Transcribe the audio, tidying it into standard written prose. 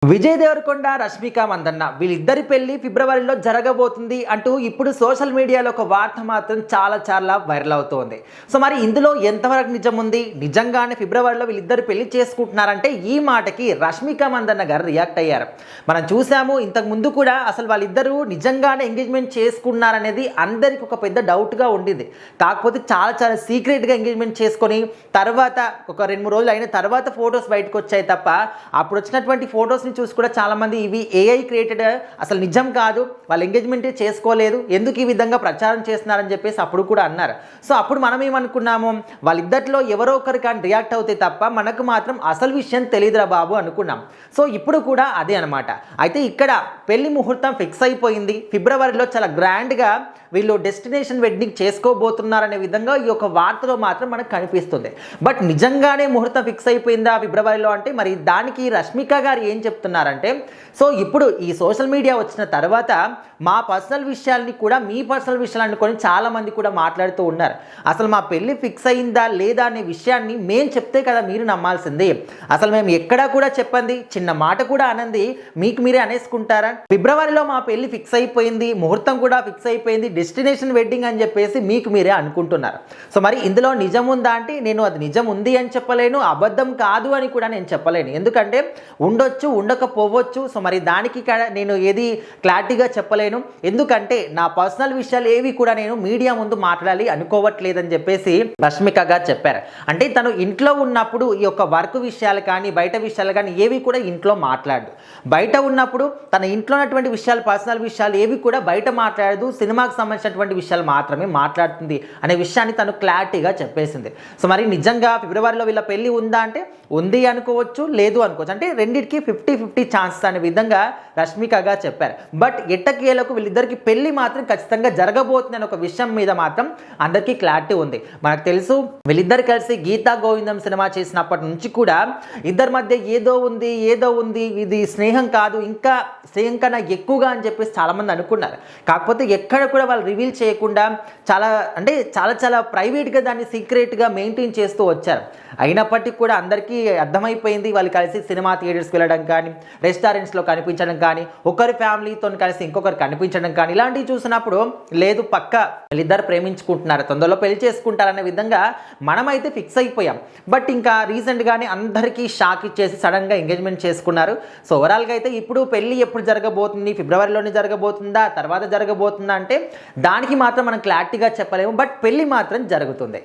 విజయ్ దేవరకొండ, రష్మిక మందన్న వీళ్ళిద్దరి పెళ్లి ఫిబ్రవరిలో జరగబోతుంది అంటూ ఇప్పుడు సోషల్ మీడియాలో ఒక వార్త మాత్రం చాలా వైరల్ అవుతోంది. సో మరి ఇందులో ఎంతవరకు నిజం ఉంది? నిజంగానే ఫిబ్రవరిలో వీళ్ళిద్దరు పెళ్లి చేసుకుంటున్నారంటే ఈ మాటకి రష్మిక మందన్న గారు రియాక్ట్ అయ్యారు. మనం చూసాము ఇంతకు ముందు కూడా అసలు వాళ్ళిద్దరూ నిజంగానే ఎంగేజ్మెంట్ చేసుకున్నారనేది అందరికి ఒక పెద్ద డౌట్గా ఉండింది. కాకపోతే చాలా సీక్రెట్గా ఎంగేజ్మెంట్ చేసుకొని తర్వాత ఒక 2-3 రోజులు అయిన తర్వాత ఫొటోస్ బయటకు వచ్చాయి తప్ప అప్పుడు వచ్చినటువంటి ఫొటోస్ చూసి కూడా చాలా మంది ఇవి ఏఐ క్రియేటెడ్, అసలు నిజం కాదు, వాళ్ళు ఎంగేజ్మెంటే చేసుకోలేదు, ఎందుకు ఈ విధంగా ప్రచారం చేస్తున్నారని చెప్పేసి అప్పుడు కూడా అన్నారు. సో అప్పుడు మనం ఏమనుకున్నాము, వాళ్ళిద్దరిలో ఎవరో ఒకరు కానీ రియాక్ట్ అవుతే తప్ప మనకు మాత్రం అసలు విషయం తెలియదురా బాబు అనుకున్నాం. సో ఇప్పుడు కూడా అదే అనమాట. అయితే ఇక్కడ పెళ్లి ముహూర్తం ఫిక్స్ అయిపోయింది. ఫిబ్రవరిలో చాలా గ్రాండ్గా వీళ్ళు డెస్టినేషన్ వెడ్డింగ్ చేసుకోబోతున్నారనే విధంగా ఈ యొక్క వార్తలో మాత్రం మనకు కనిపిస్తుంది. బట్ నిజంగానే ముహూర్తం ఫిక్స్ అయిపోయిందా ఫిబ్రవరిలో అంటే మరి దానికి రష్మిక గారు ఏం చెప్తున్నారంటే, సో ఇప్పుడు ఈ సోషల్ మీడియా వచ్చిన తర్వాత మా పర్సనల్ విషయాల్ని కూడా మీ పర్సనల్ విషయాలు అనుకొని చాలామంది కూడా మాట్లాడుతూ ఉన్నారు. అసలు మా పెళ్ళి ఫిక్స్ అయిందా లేదా అనే విషయాన్ని మేము చెప్తే కదా మీరు నమ్మాల్సింది. అసలు మేము ఎక్కడా కూడా చెప్పండి, చిన్న మాట కూడా అనంది మీకు మీరే అనేసుకుంటారా? ఫిబ్రవరిలో మా పెళ్ళి ఫిక్స్ అయిపోయింది, ముహూర్తం కూడా ఫిక్స్ అయిపోయింది, డెస్టినేషన్ వెడ్డింగ్ అని చెప్పేసి మీకు మీరే అనుకుంటున్నారు. సో మరి ఇందులో నిజం ఉందా అంటే నేను అది నిజం ఉంది అని చెప్పలేను, అబద్ధం కాదు అని కూడా నేను చెప్పలేను. ఎందుకంటే ఉండొచ్చు, ఉండకపోవచ్చు. సో మరి దానికి నేను ఏది క్లారిటీగా చెప్పలేను. ఎందుకంటే నా పర్సనల్ విషయాలు ఏవి కూడా నేను మీడియా ముందు మాట్లాడాలి అనుకోవట్లేదని చెప్పేసి రష్మిక గారు చెప్పారు. అంటే తను ఇంట్లో ఉన్నప్పుడు ఈ యొక్క వర్క్ విషయాలు కానీ బయట విషయాలు కానీ ఏవి కూడా ఇంట్లో మాట్లాడదు. బయట ఉన్నప్పుడు తన ఇంట్లో ఉన్నటువంటి విషయాలు, పర్సనల్ విషయాలు ఏవి కూడా బయట మాట్లాడదు, సినిమాకి సంబంధించినటువంటి విషయాలు మాత్రమే మాట్లాడుతుంది అనే విషయాన్ని తను క్లారిటీగా చెప్పేసింది. సో మరి నిజంగా ఫిబ్రవరిలో వీళ్ళ పెళ్లి ఉందా అంటే ఉంది అనుకోవచ్చు, లేదు అనుకోవచ్చు. అంటే రెండింటికి 50-50 ఛాన్సెస్ అనే విధంగా రష్మికగా చెప్పారు. బట్ ఎట్టకేలకు వీళ్ళిద్దరికి పెళ్లి మాత్రం ఖచ్చితంగా జరగబోతుంది అనే ఒక విషయం మీద మాత్రం అందరికీ క్లారిటీ ఉంది. మనకు తెలుసు వీళ్ళిద్దరు కలిసి గీతా గోవిందం సినిమా చేసినప్పటి నుంచి కూడా ఇద్దరి మధ్య ఏదో ఉంది, ఇది స్నేహం కాదు, ఇంకా స్నేహం కన్నా ఎక్కువగా అని చెప్పేసి చాలామంది అనుకున్నారు. కాకపోతే ఎక్కడ కూడా వాళ్ళు రివీల్ చేయకుండా చాలా ప్రైవేట్గా దాన్ని సీక్రెట్గా మెయింటైన్ చేస్తూ వచ్చారు. అయినప్పటికీ కూడా అందరికీ అర్థమైపోయింది వాళ్ళు కలిసి సినిమా థియేటర్స్కి వెళ్ళడం కానీ, రెస్టారెంట్స్లో కనిపించడం కానీ, ఒకరి ఫ్యామిలీతో కలిసి ఇంకొకరు కనిపించడం కానీ ఇలాంటివి చూసినప్పుడు లేదు పక్క వీళ్ళిద్దరు ప్రేమించుకుంటున్నారు, తొందరలో పెళ్లి చేసుకుంటారనే విధంగా మనమైతే ఫిక్స్ అయిపోయాం. బట్ ఇంకా రీసెంట్గానే అందరికీ షాక్ ఇచ్చేసి సడన్గా ఎంగేజ్మెంట్ చేసుకున్నారు. సో ఓవరాల్గా అయితే ఇప్పుడు పెళ్లి ఎప్పుడు జరగబోతుంది, ఫిబ్రవరిలోనే జరగబోతుందా, తర్వాత జరగబోతుందా అంటే దానికి మాత్రం మనం క్లారిటీగా చెప్పలేము. బట్ పెళ్లి మాత్రం జరుగుతుంది.